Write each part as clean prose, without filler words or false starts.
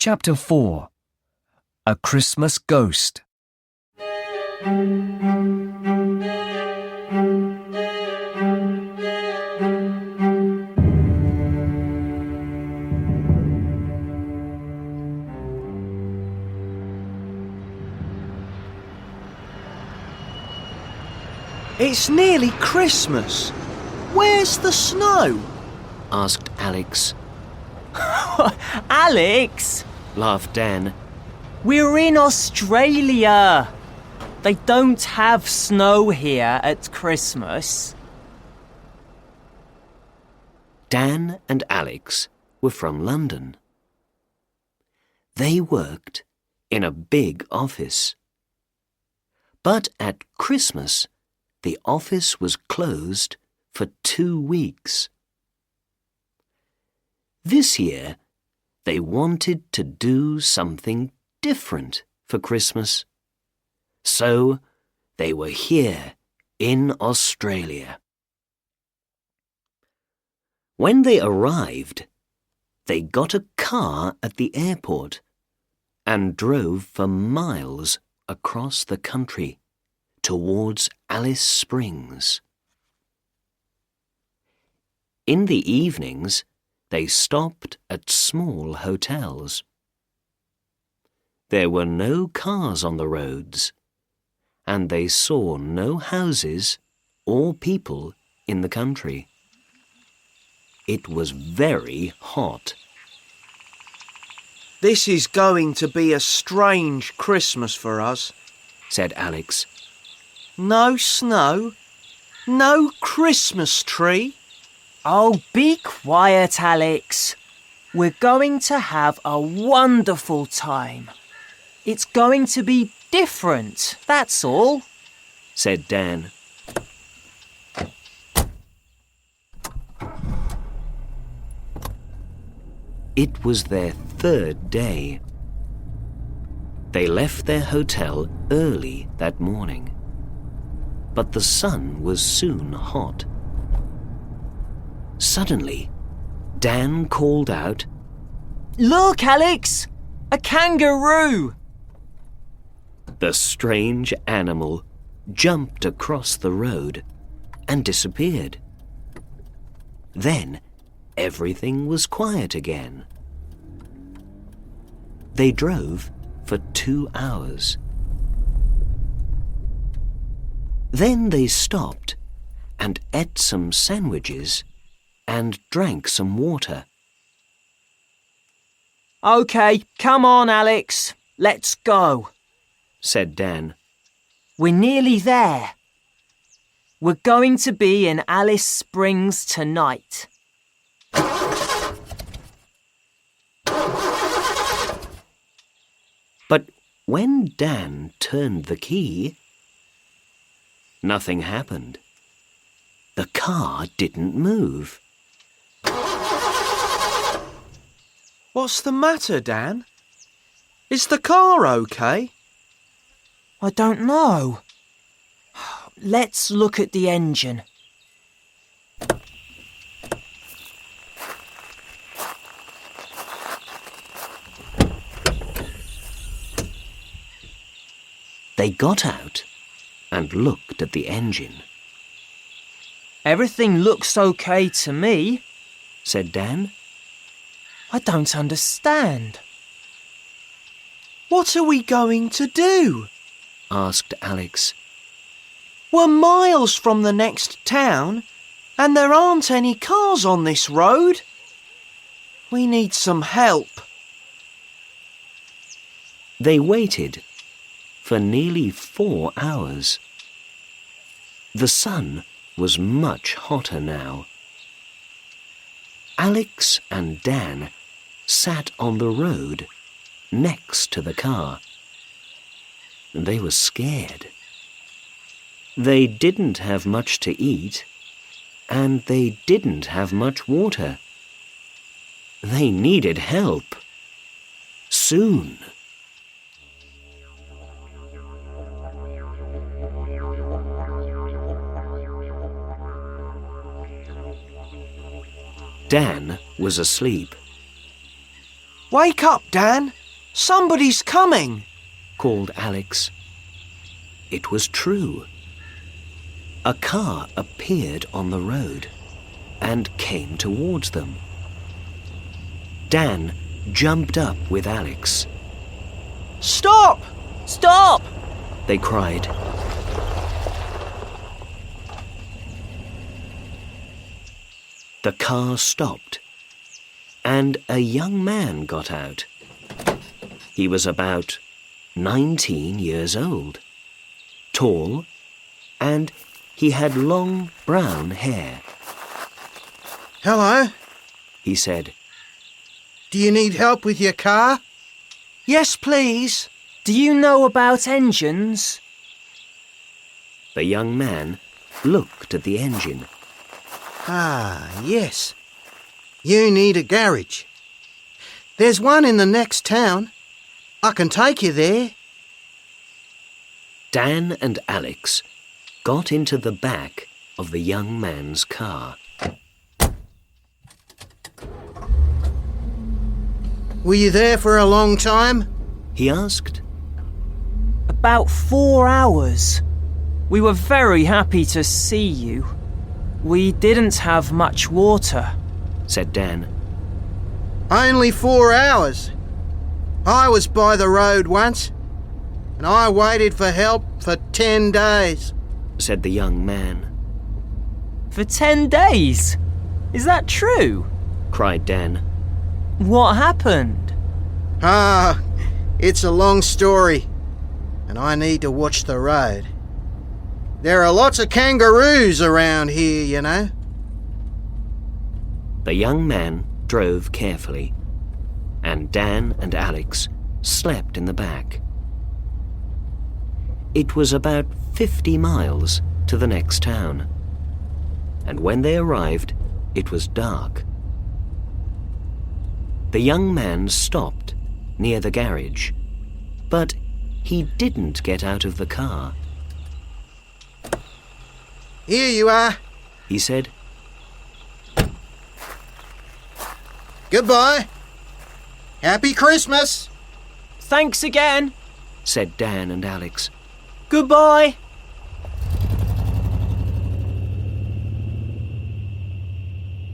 Chapter 4. A Christmas Ghost. It's nearly Christmas. Where's the snow? asked Alex. Alex, Laughed Dan. we're in Australia. They don't have snow here at Christmas. Dan and Alex were from London. They worked in a big office. But at Christmas, the office was closed for 2 weeks. This year, they wanted to do something different for Christmas. So, they were here in Australia. When they arrived, they got a car at the airport and drove for miles across the country towards Alice Springs. In the evenings, they stopped at small hotels. There were no cars on the roads, and they saw no houses or people in the country. It was very hot. This is going to be a strange Christmas for us, said Alex. No snow, no Christmas tree. Oh, be quiet, Alex. We're going to have a wonderful time. It's going to be different, that's all, said Dan. It was their 3rd day. They left their hotel early that morning, but the sun was soon hot. Suddenly, Dan called out, Look, Alex! A kangaroo! The strange animal jumped across the road and disappeared. Then, everything was quiet again. They drove for 2 hours. Then they stopped and ate some sandwiches and drank some water. OK, come on, Alex. Let's go, said Dan. We're nearly there. We're going to be in Alice Springs tonight. But when Dan turned the key, nothing happened. The car didn't move. What's the matter, Dan? Is the car okay? I don't know. Let's look at the engine. They got out and looked at the engine. Everything looks okay to me, said Dan. I don't understand. What are we going to do? asked Alex. We're miles from the next town, and there aren't any cars on this road. We need some help. They waited for nearly 4 hours. The sun was much hotter now. Alex and Dan sat on the road next to the car. They were scared. They didn't have much to eat, and they didn't have much water. They needed help. Soon. Dan was asleep. Wake up, Dan. Somebody's coming, called Alex. It was true. A car appeared on the road and came towards them. Dan jumped up with Alex. Stop! Stop! They cried. The car stopped, and a young man got out. He was about 19 years old, tall, and he had long brown hair. Hello, He said, do you need help with your car? Yes, please. Do you know about engines? The young man looked at the engine. Ah, yes. You need a garage. There's one in the next town. I can take you there. Dan and Alex got into the back of the young man's car. Were you there for a long time? He asked. About 4 hours. We were very happy to see you. We didn't have much water, Said Dan. Only 4 hours. I was by the road once, and I waited for help for 10 days. Said the young man. For 10 days? Is that true? Cried Dan. What happened? Ah, it's a long story, and I need to watch the road. There are lots of kangaroos around here, you know. The young man drove carefully, and Dan and Alex slept in the back. It was about 50 miles to the next town, and when they arrived, it was dark. The young man stopped near the garage, but he didn't get out of the car. Here you are. He said, Goodbye. Happy Christmas. Thanks again. said Dan and Alex. Goodbye.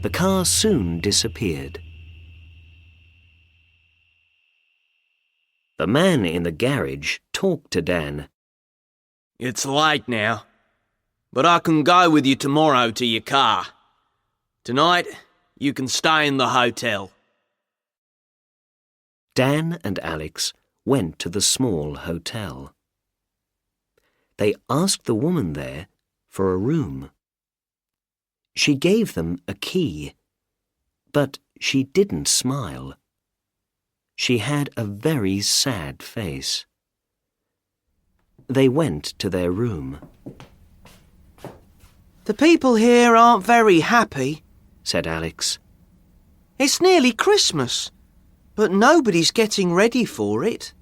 The car soon disappeared. The man in the garage talked to Dan. It's late now, but I can go with you tomorrow to your car. Tonight, you can stay in the hotel. Dan and Alex went to the small hotel. They asked the woman there for a room. She gave them a key, but she didn't smile. She had a very sad face. They went to their room. The people here aren't very happy, Said Alex. It's nearly Christmas, but nobody's getting ready for it.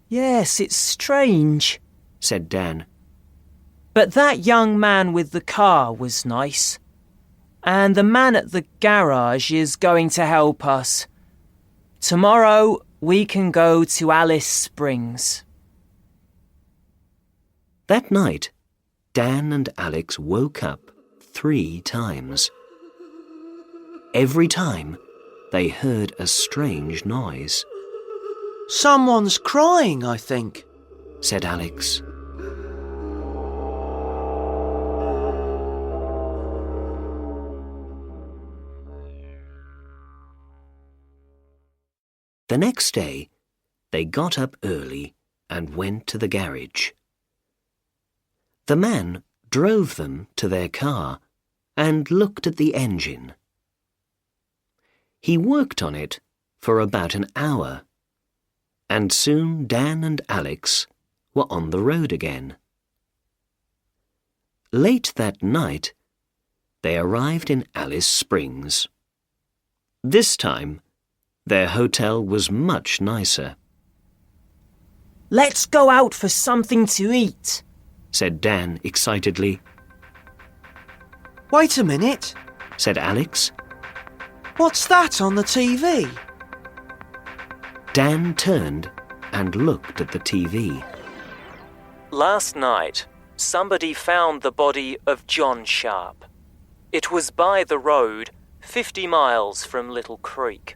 Yes, it's strange. Said Dan. But that young man with the car was nice. And the man at the garage is going to help us. Tomorrow we can go to Alice Springs. That night, Dan and Alex woke up 3 times. Every time, they heard a strange noise, Someone's crying, I think. said Alex. The next day, they got up early and went to the garage. The man drove them to their car and looked at the engine. He worked on it for about an hour, and soon Dan and Alex were on the road again. Late that night, they arrived in Alice Springs. This time, their hotel was much nicer, Let's go out for something to eat. said Dan excitedly. Wait a minute. Said Alex. What's that on the TV? Dan turned and looked at the TV. Last night, somebody found the body of John Sharp. It was by the road, 50 miles from Little Creek.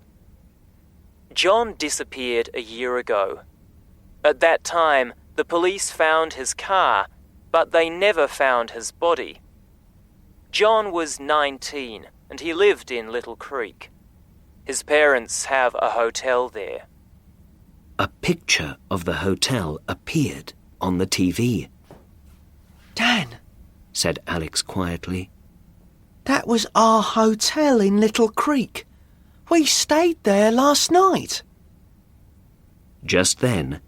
John disappeared a year ago. At that time, the police found his car, but they never found his body. John was 19, and he lived in Little Creek. His parents have a hotel there. A picture of the hotel appeared on the TV. Dan, Said Alex quietly. that was our hotel in Little Creek. We stayed there last night. Just then,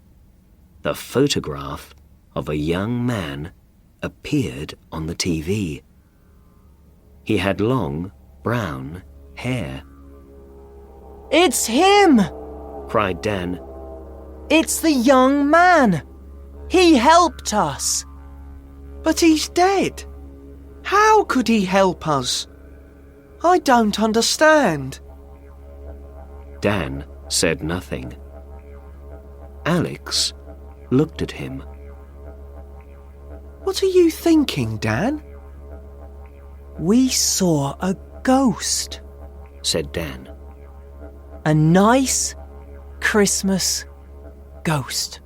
the photograph of a young man appeared on the TV. He had long, brown hair. It's him! Cried Dan. It's the young man! He helped us! But he's dead. How could he help us? I don't understand. Dan said nothing. Alex looked at him. What are you thinking, Dan? We saw a ghost. Said Dan. A nice Christmas ghost.